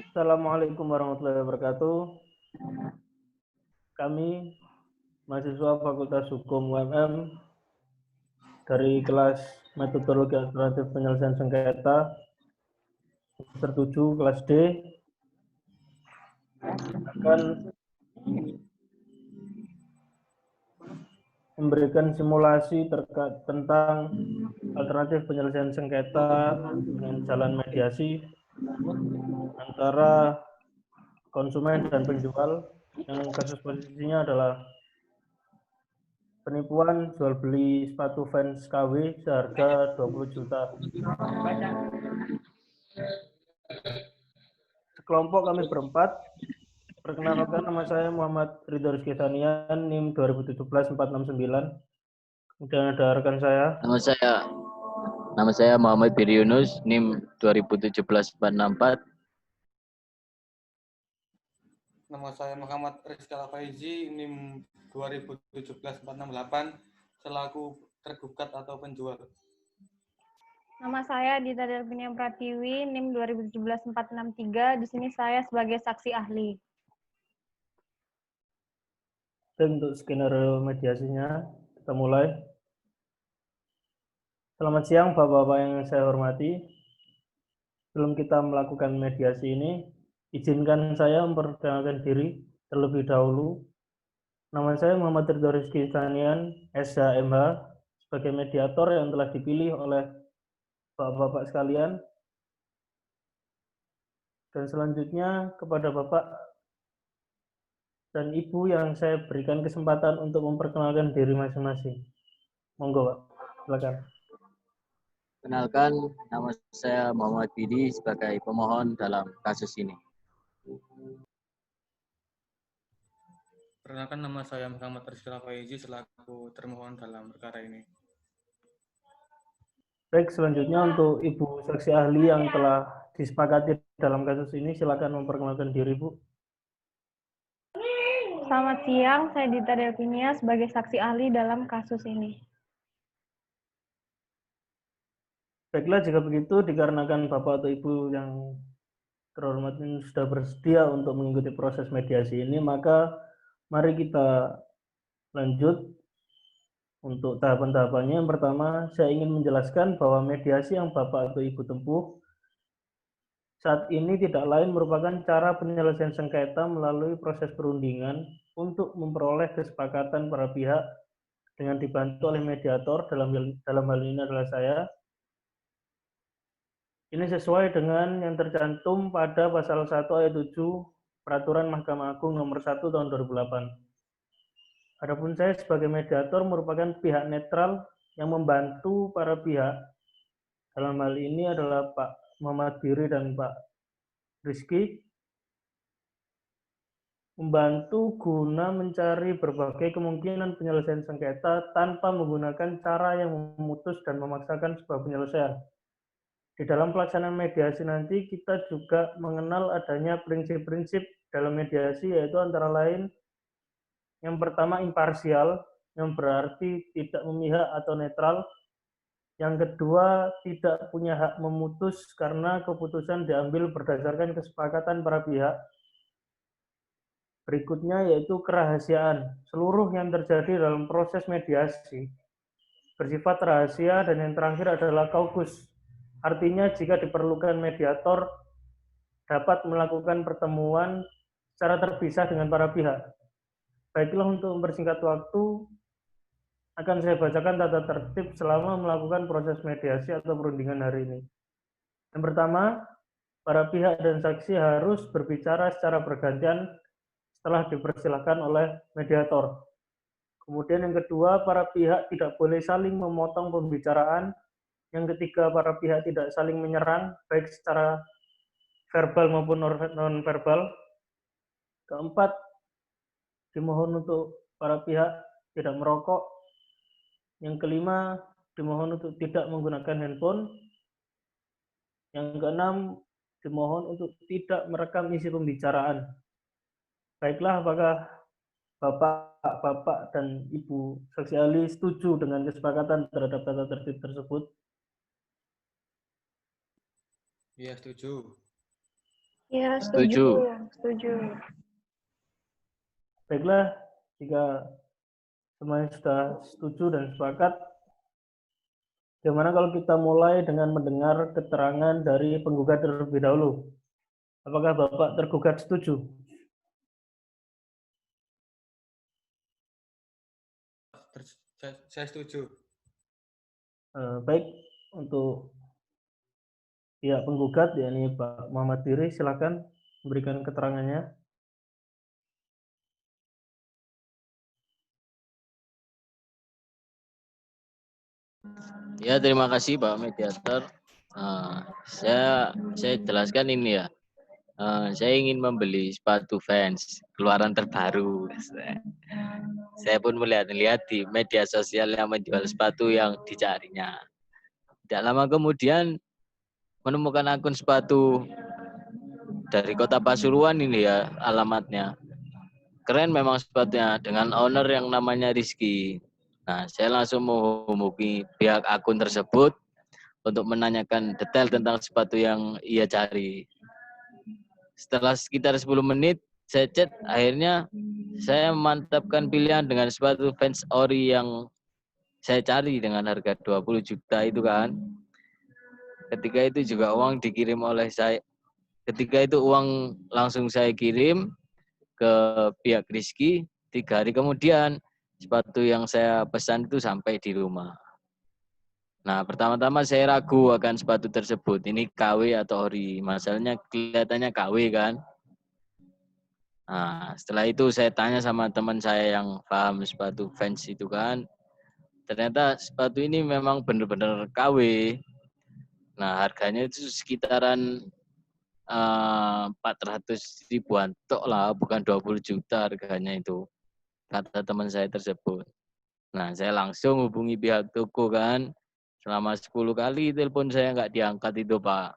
Assalamualaikum warahmatullahi wabarakatuh. Kami mahasiswa Fakultas Hukum UMM dari kelas Metodologi Alternatif Penyelesaian Sengketa semester 7 kelas D akan memberikan simulasi terkait tentang alternatif penyelesaian sengketa dengan jalan mediasi antara konsumen dan penjual yang kasus posisinya adalah penipuan jual beli sepatu Vans KW seharga 20 juta. Sekelompok kami berempat. Perkenalkan, nama saya Muhammad Ridho Rizky Sanian, NIM 2017-469. Kemudian ada rekan saya. Nama saya Muhammad Biri Yunus, NIM 2017-464. Nama saya Muhammad Rizka Faizi, NIM 2017-468, selaku tergugat atau penjual. Nama saya Dita Delvinia Pratiwi, NIM 2017-463. Di sini saya sebagai saksi ahli. Dan untuk skenario mediasinya, kita mulai. Selamat siang Bapak-Bapak yang saya hormati. Sebelum kita melakukan mediasi ini, izinkan saya memperkenalkan diri terlebih dahulu. Nama saya Muhammad Ridho Rizky Sanian, SHMH, sebagai mediator yang telah dipilih oleh Bapak-Bapak sekalian. Dan selanjutnya kepada Bapak dan Ibu yang saya berikan kesempatan untuk memperkenalkan diri masing-masing. Monggo, Pak. Silakan. Kenalkan, nama saya Muhammad Bidi sebagai pemohon dalam kasus ini. Perkenalkan, nama saya Muhammad Rizka Faizi, selaku termohon dalam perkara ini. Baik, selanjutnya untuk Ibu saksi ahli yang telah disepakati dalam kasus ini, silakan memperkenalkan diri, Bu. Selamat siang, saya Dita Delvinia sebagai saksi ahli dalam kasus ini. Baiklah, jika begitu dikarenakan Bapak atau Ibu yang terhormat ini sudah bersedia untuk mengikuti proses mediasi ini, maka mari kita lanjut untuk tahapan-tahapannya. Yang pertama, saya ingin menjelaskan bahwa mediasi yang Bapak atau Ibu tempuh saat ini tidak lain merupakan cara penyelesaian sengketa melalui proses perundingan untuk memperoleh kesepakatan para pihak dengan dibantu oleh mediator, dalam hal ini adalah saya. Ini sesuai dengan yang tercantum pada pasal 1 ayat 7 Peraturan Mahkamah Agung nomor 1 tahun 2008. Adapun saya sebagai mediator merupakan pihak netral yang membantu para pihak. Dalam hal ini adalah Pak Muhammad Biri dan Pak Rizky, membantu guna mencari berbagai kemungkinan penyelesaian sengketa tanpa menggunakan cara yang memutus dan memaksakan sebuah penyelesaian. Di dalam pelaksanaan mediasi nanti kita juga mengenal adanya prinsip-prinsip dalam mediasi, yaitu antara lain yang pertama imparsial, yang berarti tidak memihak atau netral. Yang kedua, tidak punya hak memutus karena keputusan diambil berdasarkan kesepakatan para pihak. Berikutnya yaitu kerahasiaan. Seluruh yang terjadi dalam proses mediasi bersifat rahasia, dan yang terakhir adalah kaukus. Artinya jika diperlukan mediator dapat melakukan pertemuan secara terpisah dengan para pihak. Baiklah, untuk mempersingkat waktu, akan saya bacakan tata tertib selama melakukan proses mediasi atau perundingan hari ini. Yang pertama, para pihak dan saksi harus berbicara secara bergantian setelah dipersilahkan oleh mediator. Kemudian yang kedua, para pihak tidak boleh saling memotong pembicaraan. Yang ketiga, para pihak tidak saling menyerang, baik secara verbal maupun non-verbal. Keempat, dimohon untuk para pihak tidak merokok. Yang kelima, dimohon untuk tidak menggunakan handphone. Yang keenam, dimohon untuk tidak merekam isi pembicaraan. Baiklah, apakah Bapak dan Ibu saksi ahli setuju dengan kesepakatan terhadap tata tertib tersebut? Iya, setuju. Ya, Setuju. setuju. Baiklah, jika semuanya sudah setuju dan sepakat, bagaimana kalau kita mulai dengan mendengar keterangan dari penggugat terlebih dahulu? Apakah Bapak tergugat setuju? Saya setuju. Baik, untuk pihak penggugat, yakni Pak Muhammad Biri, silakan memberikan keterangannya. Ya, terima kasih Pak Mediator. Saya jelaskan ini ya. Saya ingin membeli sepatu Vans keluaran terbaru. Saya pun melihat di media sosial yang menjual sepatu yang dicarinya. Tidak lama kemudian menemukan akun sepatu dari kota Pasuruan ini ya alamatnya. Keren memang sepatunya dengan owner yang namanya Rizky. Nah, saya langsung menghubungi pihak akun tersebut untuk menanyakan detail tentang sepatu yang ia cari. Setelah sekitar 10 menit, saya chat, akhirnya saya memantapkan pilihan dengan sepatu Vans Ori yang saya cari dengan harga 20 juta itu kan. Ketika itu juga uang dikirim oleh saya. Ketika itu uang langsung saya kirim ke pihak Rizky. 3 hari kemudian sepatu yang saya pesan itu sampai di rumah. Nah, pertama-tama saya ragu akan sepatu tersebut. Ini KW atau ori. Masalahnya kelihatannya KW kan. Nah, setelah itu saya tanya sama teman saya yang paham sepatu Vans itu kan. Ternyata sepatu ini memang benar-benar KW. Nah, harganya itu sekitaran 400 ribuan tok lah, bukan 20 juta harganya itu, kata teman saya tersebut. Nah, saya langsung hubungi pihak toko kan, selama 10 kali telepon saya nggak diangkat itu Pak.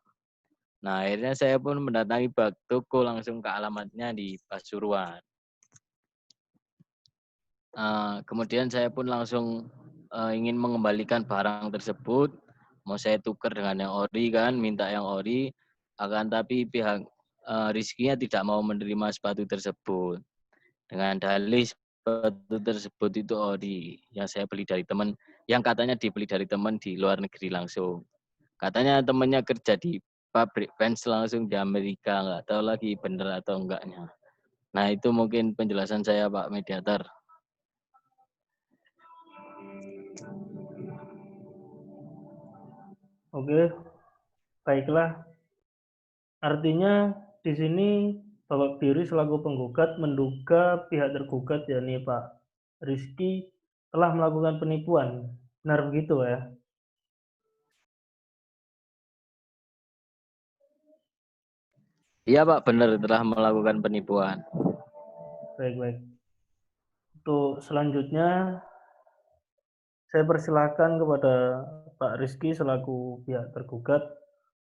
Nah, akhirnya saya pun mendatangi pihak toko langsung ke alamatnya di Pasuruan. Kemudian saya pun langsung ingin mengembalikan barang tersebut, mau saya tukar dengan yang ori kan, minta yang ori, akan tapi pihak Rizky-nya tidak mau menerima sepatu tersebut dengan dalih sepatu tersebut itu ori yang saya beli dari teman, yang katanya dibeli dari teman di luar negeri langsung. Katanya temannya kerja di pabrik Vans langsung di Amerika, nggak tahu lagi bener atau enggaknya. Nah, itu mungkin penjelasan saya Pak Mediator. Oke, baiklah. Artinya di sini Bapak Biri selaku penggugat menduga pihak tergugat, yakni Pak Rizky, telah melakukan penipuan. Benar begitu ya? Iya Pak, benar telah melakukan penipuan. Baik-baik. Untuk selanjutnya, saya persilakan kepada Pak Rizky selaku pihak tergugat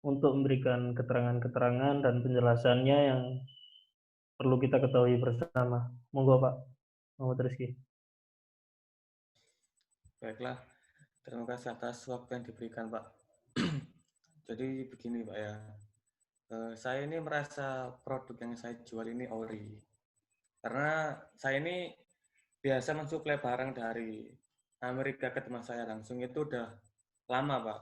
untuk memberikan keterangan-keterangan dan penjelasannya yang perlu kita ketahui bersama. Monggo Pak Muhammad Rizky. Baiklah, terima kasih atas waktu yang diberikan, Pak. Jadi begini, Pak ya. Saya ini merasa produk yang saya jual ini ori. Karena saya ini biasa mensuplai barang dari Amerika ke teman saya langsung itu udah lama, Pak.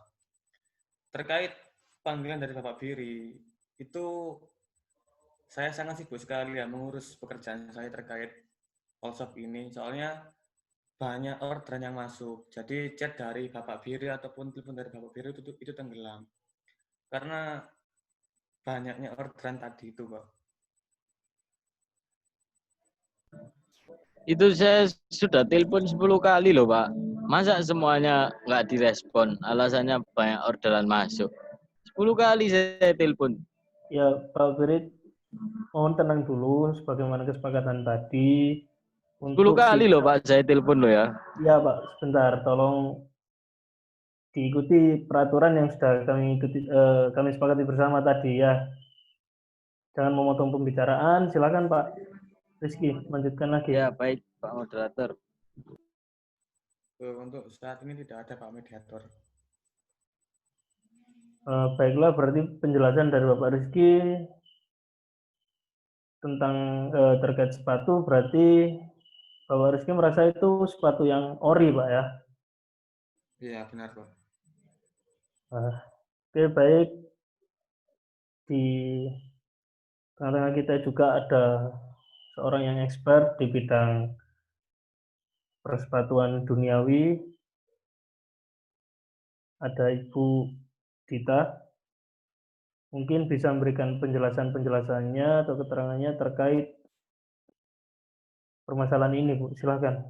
Terkait panggilan dari Bapak Biri, itu saya sangat sibuk sekali ya mengurus pekerjaan saya terkait all shop ini. Soalnya banyak orderan yang masuk. Jadi chat dari Bapak Biri ataupun telepon dari Bapak Biri itu tenggelam. Karena banyaknya orderan tadi itu, Pak. Itu saya sudah telepon 10 kali loh Pak. Masa semuanya nggak direspon? Alasannya banyak orderan masuk. 10 kali saya telepon. Ya Pak Biri, mohon tenang dulu sebagaimana kesepakatan tadi 10 untuk kali loh Pak saya telepon loh ya. ya Pak, sebentar, tolong diikuti peraturan yang sudah kami sepakati bersama tadi ya. Jangan memotong pembicaraan. Silakan Pak Rizky, lanjutkan lagi. Ya baik Pak Moderator. Untuk saat ini tidak ada Pak Mediator. Baiklah, berarti penjelasan dari Bapak Rizky tentang terkait sepatu, berarti Bapak Rizky merasa itu sepatu yang ori, Pak ya? Iya, benar, Pak. Oke, baik. Di tengah-tengah kita juga ada seorang yang expert di bidang persepatuan duniawi, ada Ibu Dita. Mungkin bisa memberikan penjelasannya atau keterangannya terkait permasalahan ini, Bu. Silakan.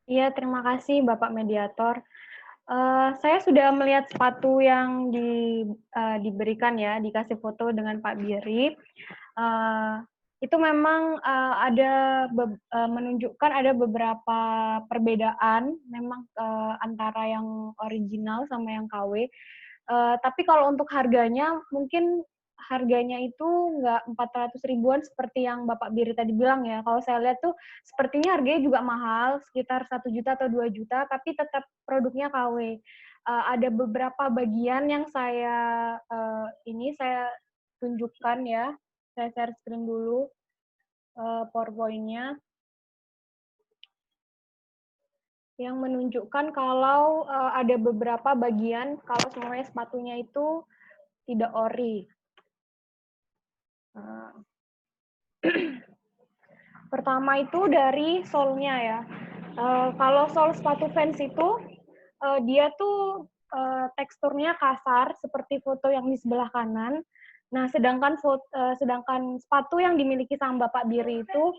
Iya, terima kasih Bapak Mediator. Saya sudah melihat sepatu yang diberikan ya, dikasih foto dengan Pak Biri. Itu memang menunjukkan ada beberapa perbedaan memang antara yang original sama yang KW. Tapi kalau untuk harganya, mungkin harganya itu nggak 400 ribuan seperti yang Bapak Biri tadi bilang ya. Kalau saya lihat tuh sepertinya harganya juga mahal, sekitar 1 juta atau 2 juta, tapi tetap produknya KW. Ada beberapa bagian yang saya tunjukkan ya. Saya share screen dulu PowerPoint-nya. Yang menunjukkan kalau ada beberapa bagian kalau semuanya sepatunya itu tidak ori. Pertama itu dari sole-nya ya. Kalau sole sepatu Vans itu dia tuh teksturnya kasar seperti foto yang di sebelah kanan. Nah, sedangkan sepatu yang dimiliki sama Bapak Biri itu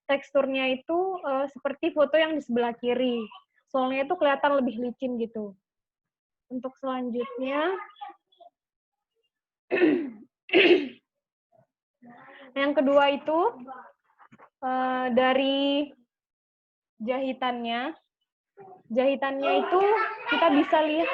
teksturnya itu seperti foto yang di sebelah kiri. Sole-nya itu kelihatan lebih licin gitu. Untuk selanjutnya yang kedua itu dari jahitannya. Jahitannya itu kita bisa lihat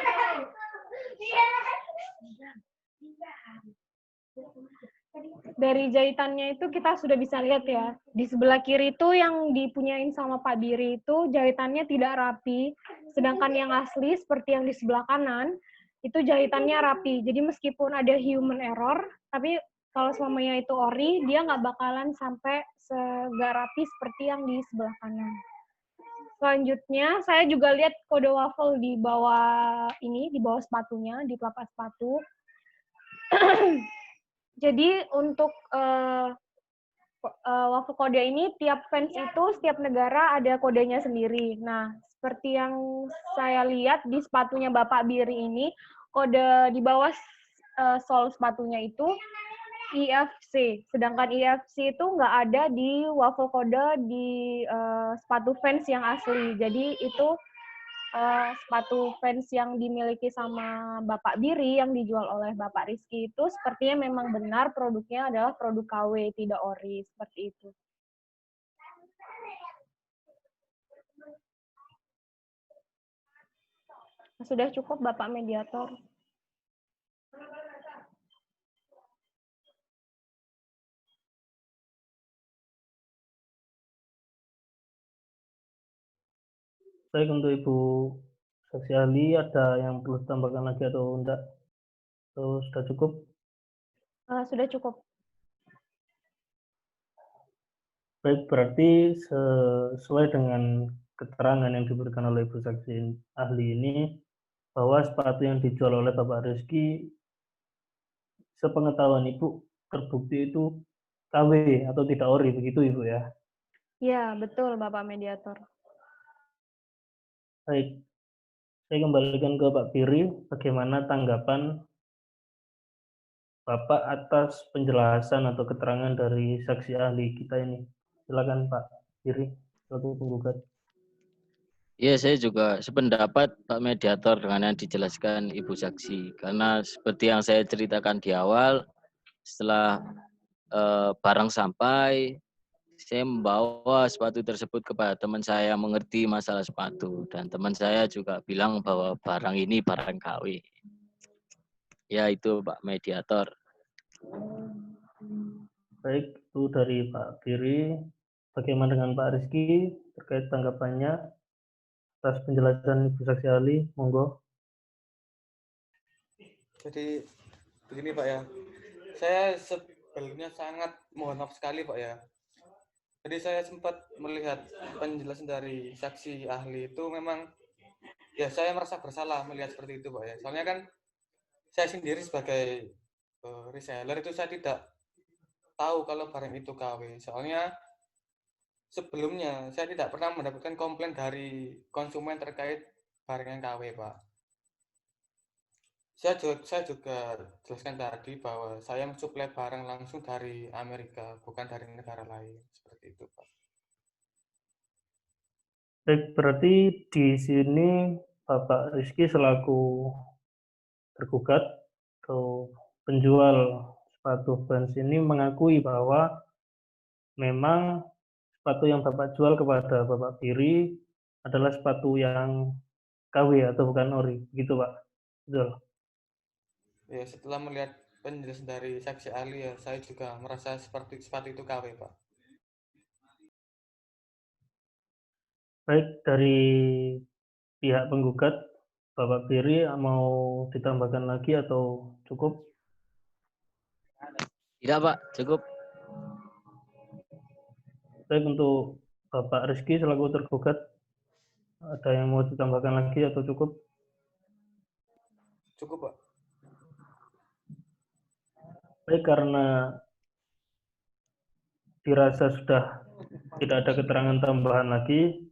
dari jahitannya itu kita sudah bisa lihat ya. Di sebelah kiri itu yang dipunyain sama Pak Biri itu jahitannya tidak rapi, sedangkan yang asli seperti yang di sebelah kanan itu jahitannya rapi. Jadi meskipun ada human error, tapi kalau semuanya itu ori, dia nggak bakalan sampai segak rapi seperti yang di sebelah kanan. Selanjutnya, saya juga lihat kode waffle di bawah ini, di bawah sepatunya, di telapak sepatu. Jadi untuk waffle kode ini, tiap fans itu, setiap negara ada kodenya sendiri. Nah, seperti yang saya lihat di sepatunya Bapak Biri ini, kode di bawah sol sepatunya itu IFC, sedangkan IFC itu nggak ada di waffle kode di sepatu Vans yang asli. Jadi itu sepatu Vans yang dimiliki sama Bapak Biri yang dijual oleh Bapak Rizky itu sepertinya memang benar produknya adalah produk KW, tidak ori, seperti itu. Sudah cukup Bapak Mediator. Baik, untuk Ibu saksi ahli, ada yang perlu ditambahkan lagi atau enggak? Atau sudah cukup? Sudah cukup. Baik, berarti sesuai dengan keterangan yang diberikan oleh Ibu saksi ahli ini, bahwa sepatu yang dijual oleh Bapak Rizky, sepengetahuan Ibu, terbukti itu KW atau tidak ori, begitu Ibu ya? Ya, betul Bapak Mediator. Baik, saya kembalikan ke Pak Biri, bagaimana tanggapan Bapak atas penjelasan atau keterangan dari saksi ahli kita ini. Silakan Pak Biri, selaku penggugat. Ya, saya juga sependapat Pak Mediator dengan yang dijelaskan Ibu Saksi. Karena seperti yang saya ceritakan di awal, setelah barang sampai, saya membawa sepatu tersebut kepada teman saya yang mengerti masalah sepatu. Dan teman saya juga bilang bahwa barang ini barang KW. Ya, itu Pak Mediator. Baik, itu dari Pak Biri. Bagaimana dengan Pak Rizky terkait tanggapannya atas penjelasan Ibu saksi ahli? Monggo. Jadi begini Pak ya, saya sebelumnya sangat mohon maaf sekali Pak ya. Jadi saya sempat melihat penjelasan dari saksi ahli itu memang ya saya merasa bersalah melihat seperti itu Pak ya. Soalnya kan saya sendiri sebagai reseller itu saya tidak tahu kalau barang itu KW. Soalnya sebelumnya saya tidak pernah mendapatkan komplain dari konsumen terkait barang yang KW Pak. Saya juga jelaskan tadi bahwa saya mensuplai barang langsung dari Amerika, bukan dari negara lain. Seperti itu, Pak. Baik, berarti di sini Bapak Rizky selaku tergugat atau penjual sepatu Vans ini mengakui bahwa memang sepatu yang Bapak jual kepada Bapak Piri adalah sepatu yang KW atau bukan ori, gitu Pak? Betul. Ya, setelah melihat penjelasan dari saksi ahli ya, saya juga merasa seperti sepatu itu KW, Pak. Baik, dari pihak penggugat, Bapak Piri mau ditambahkan lagi atau cukup? Tidak, Pak, cukup. Baik, untuk Bapak Rizky selaku tergugat, ada yang mau ditambahkan lagi atau cukup? Cukup, Pak. Baik, karena dirasa sudah tidak ada keterangan tambahan lagi,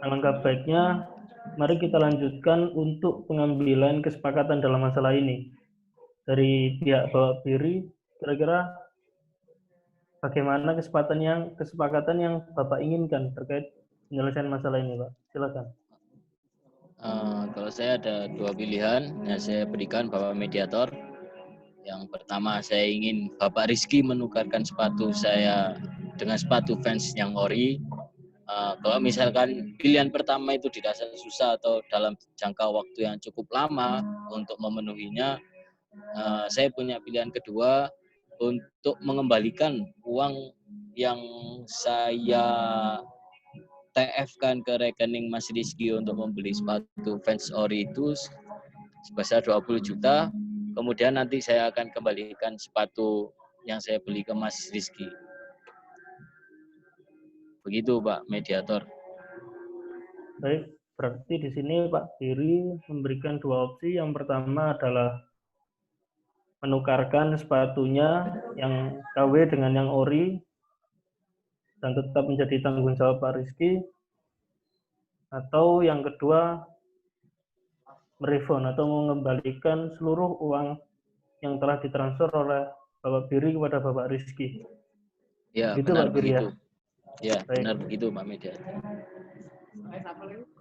alangkah baiknya mari kita lanjutkan untuk pengambilan kesepakatan dalam masalah ini. Dari pihak Bapak Piri, kira-kira bagaimana kesepakatan yang Bapak inginkan terkait penyelesaian masalah ini, Pak? Silakan. Kalau saya ada dua pilihan yang saya berikan Bapak Mediator. Yang pertama, saya ingin Bapak Rizky menukarkan sepatu saya dengan sepatu Vans yang ori. Kalau misalkan pilihan pertama itu dirasa susah atau dalam jangka waktu yang cukup lama untuk memenuhinya, saya punya pilihan kedua untuk mengembalikan uang yang saya TF-kan ke rekening Mas Rizky untuk membeli sepatu Vans ori itu sebesar 20 juta. Kemudian nanti saya akan kembalikan sepatu yang saya beli ke Mas Rizky. Begitu Pak Mediator. Baik, berarti di sini Pak Piri memberikan dua opsi. Yang pertama adalah menukarkan sepatunya yang KW dengan yang ori dan tetap menjadi tanggung jawab Pak Rizky. Atau yang kedua, merefund atau mengembalikan seluruh uang yang telah ditransfer oleh Bapak Piri kepada Bapak Rizky. Ya, Gitu benar Pak Piri begitu. Ya? Ya, benar begitu Pak Mediator.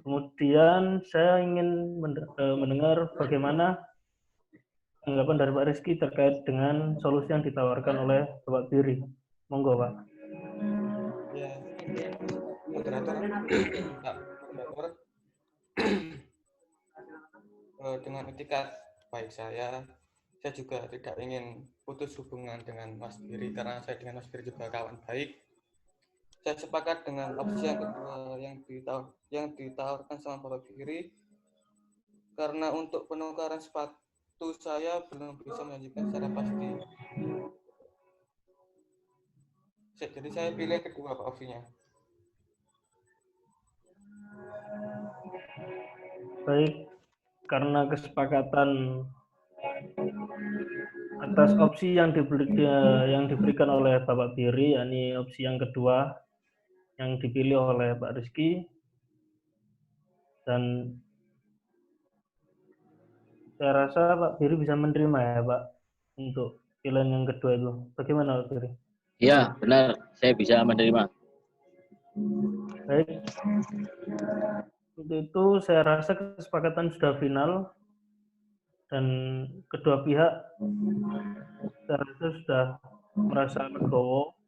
Kemudian saya ingin mendengar bagaimana tanggapan dari Pak Rizky terkait dengan solusi yang ditawarkan oleh Bapak Piri. Monggo Pak. Ya, moderator, Pak moderator, dengan etikat baik saya juga tidak ingin putus hubungan dengan Mas Piri karena saya dengan Mas Piri juga kawan baik. Saya sepakat dengan opsi yang kedua yang ditawarkan sama Bapak Piri karena untuk penukaran sepatu saya belum bisa menjanjikan secara pasti. Jadi saya pilih kedua Pak opsinya. Baik, karena kesepakatan atas opsi yang diberikan oleh Bapak Piri, yakni opsi yang kedua yang dipilih oleh Pak Rizky, dan saya rasa Pak Piri bisa menerima ya Pak untuk pilihan yang kedua itu. Bagaimana Pak Piri? Ya, benar. Saya bisa menerima. Baik. Untuk itu saya rasa kesepakatan sudah final dan kedua pihak saya rasa sudah merasa legowo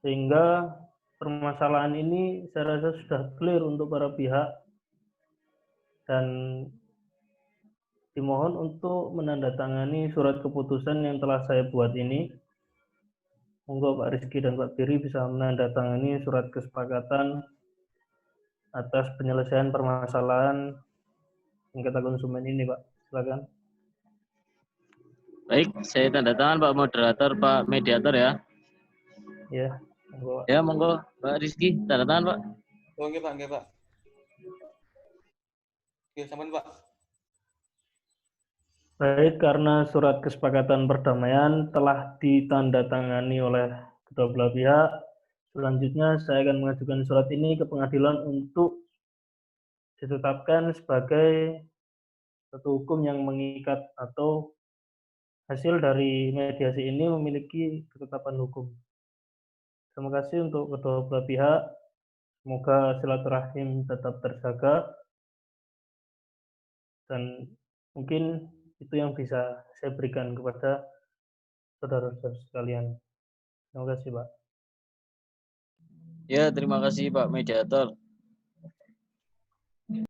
sehingga permasalahan ini saya rasa sudah clear untuk para pihak dan dimohon untuk menandatangani surat keputusan yang telah saya buat ini. Monggo Pak Rizky dan Pak Piri bisa menandatangani surat kesepakatan atas penyelesaian permasalahan sengketa konsumen ini, Pak. Silakan. Baik, saya tanda tangan Pak Moderator, Pak Mediator ya. Ya, monggo, Pak. Ya, monggo Pak Rizky, tanda tangan Pak. Oh, nggih, Pak, nggih, Pak. Oke, sampun, Pak. Baik, karena surat kesepakatan perdamaian telah ditandatangani oleh kedua belah pihak, selanjutnya saya akan mengajukan surat ini ke pengadilan untuk ditetapkan sebagai satu hukum yang mengikat atau hasil dari mediasi ini memiliki ketetapan hukum. Terima kasih untuk kedua belah pihak. Semoga silaturahim tetap terjaga dan mungkin itu yang bisa saya berikan kepada saudara-saudara sekalian. Terima kasih, Pak. Ya, terima kasih Pak Mediator.